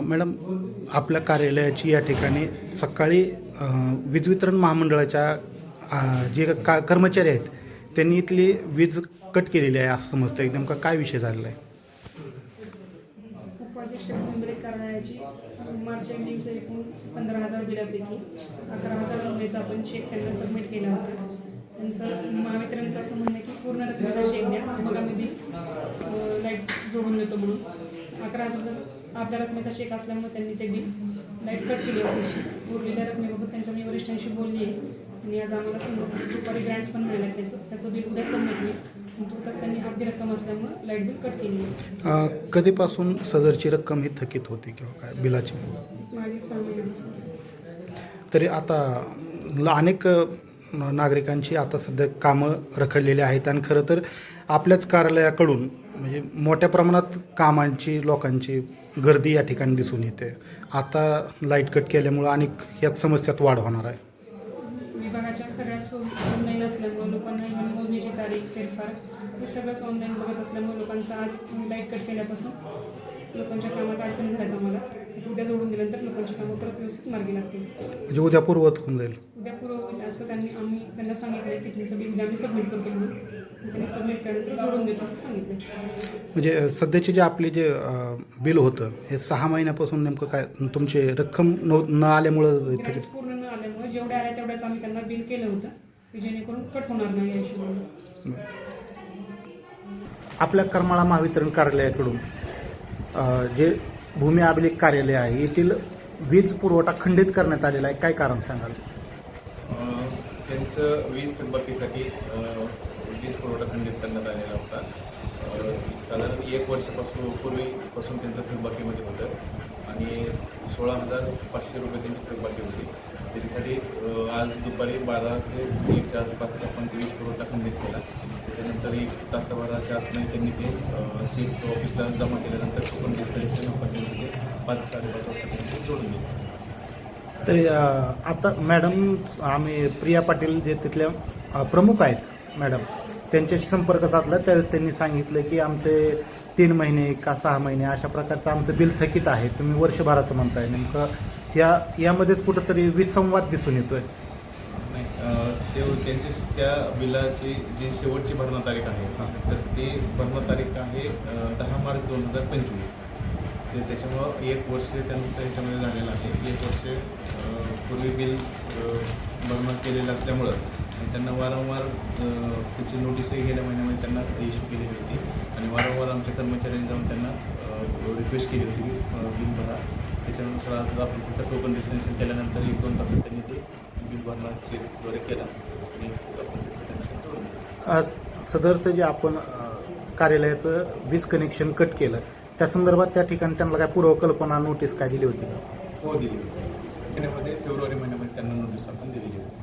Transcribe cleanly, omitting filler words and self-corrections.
Madam, आपल्या कार्यालयाची या ठिकाणी सकाळी वीज वितरण महामंडळाच्या जे कर्मचारी आहेत त्यांनी इथली वीज कट केलेली आहे असं समजतं. नेमका काय विषय झालेला आहे? उपाध्यक्ष मंडळी कार्यालयाची मार्च एंडिंगच्या एकूण 15,000 बिलापैकी 11,000 रुपयाचा आपण चेक त्यांना सबमिट केला होता. त्यांचं महावितरणचं असं म्हणणं आहे की पूर्ण रकमेचा चेक द्या, मग आम्ही बिल लाईट जोडून देतो म्हणून. 11,000 अर्ध्या रकमेचा चेक असल्यामुळे त्यांनी ते बिल लाईट कट केली ऑफिसची. उरलेल्या रकमेबाबत त्यांच्या मी वरिष्ठांशी बोलली आहे आणि आज आम्हाला दुपारी ग्रँट्स पण मिळाल्या. त्याचं बिल उद्या सबमिट होईल. तुर्तास त्यांनी अर्धी रक्कम असल्यामुळे लाईट बिल कट केली आहे. कधीपासून सदरची रक्कम ही थकीत होती किंवा काय बिलाची? मागील 6 महिन्यापासून. तरी आता अनेक नागरिकांची आता सध्या कामं रखडलेली आहेत आणि खरं तर आपल्याच कार्यालयाकडून म्हणजे मोठ्या प्रमाणात कामांची लोकांची गर्दी या ठिकाणी दिसून येते. आता लाईट कट केल्यामुळं अनेक यात समस्यात वाढ होणार आहे. विभागाच्या सगळ्या ऑनलाईन असल्यामुळे लोकांना ही मोजणीची तारीख फेरफार हे सगळंच ऑनलाईन बघत असल्यामुळे लोकांचं आज लाईट कट केल्यापासून लोकांच्या कामात अडचणी झाल्यात. आम्हाला उद्या जोडून दिल्यानंतर लोकांची कामं परत व्यवस्थित मार्गी लागतील. म्हणजे उद्या पूर्ववत होऊन जाईल. उद्या पूर्व होईल असं आम्ही त्यांना सांगितलं की तुमचं बिल उद्या आम्ही सबमिट करतो म्हणून. त्यांनी सबमिट केल्यानंतर जोडून देतो असं सांगितलं. म्हणजे सध्याचे जे आपले जे बिल होतं हे 6 महिन्यापासून नेमकं काय तुमची रक्कम न आल्यामुळं पूर्ण न आल्यामुळे जेवढ्या आल्या तेवढ्याच आम्ही त्यांना बिल केलं होतं की जेणेकरून कट होणार नाही या हिशोबाने. आपल्या करमाळा महावितरण कार्यालयाकडून जे भूमी अभिलेख कार्यालय आहे येथील वीज पुरवठा खंडित करण्यात आलेला आहे. काय कारण सांगाल? त्यांचं वीज थकबाकीसाठी वीज पुरवठा खंडित करण्यात आलेला होता. साधारण 1 वर्षापूर्वीपासून त्यांचं थकबाकीमध्ये होतं आणि 16,500 रुपये त्यांची थकबाकी होती. त्याच्यासाठी आज दुपारी 12 ते 1च्या आसपास आपण वीज पुरवठा खंडित केला. त्याच्यानंतर 1 तासाभराच्या आतमध्ये त्यांनी ते चेक ऑफिसला जमा केल्यानंतर पण डिस्कनेक्शन आपण त्यांचं ते 5-5:30 वाजता त्यांचे जोडून दिले. तरी आता मॅडम आम्ही प्रिया पाटील जे तिथल्या प्रमुख आहेत मॅडम त्यांच्याशी संपर्क साधला त्यावेळेस त्यांनी सांगितलं की आमचे 3 महिने का 6 महिने अशा प्रकारचं आमचं बिल थकीत आहे. तुम्ही वर्षभराचं म्हणताय. नेमकं यामध्येच कुठंतरी विसंवाद दिसून येतोय. नाही, ते त्यांची त्या बिलाची जी शेवटची भरणा तारीख आहे तर ती भरणा तारीख आहे 10 मार्च 2025. त्याच्यामुळं 1 वर्ष त्यांचं याच्यामध्ये झालेलं आहे. 1 वर्ष पूर्वी बिल भरणा केलेलं असल्यामुळं त्यांना वारंवार त्याची नोटीसही गेल्या महिन्यामध्ये त्यांना इश्यू केलेली होती आणि वारंवार आमच्या कर्मचाऱ्यांनी जाऊन त्यांना रिक्वेस्ट केली होती की बिल भरा. त्याच्यानुसार आज आपण फक्त टोकन डिस्कनेक्शन केल्यानंतर 1-2 तासात त्यांनी ते बिल भरणा चेकद्वारे केला आणि आपण त्याचं कनेक्शन तोडलं. सदरचं जे आपण कार्यालयाचं वीज कनेक्शन कट केलं त्या संदर्भात त्या ठिकाणी त्यांना काय पूर्वकल्पना नोटीस काय दिली होती का? हो, दिली होती. फेब्रुवारी महिन्यामध्ये त्यांना नोटीस आपण दिलेली होती.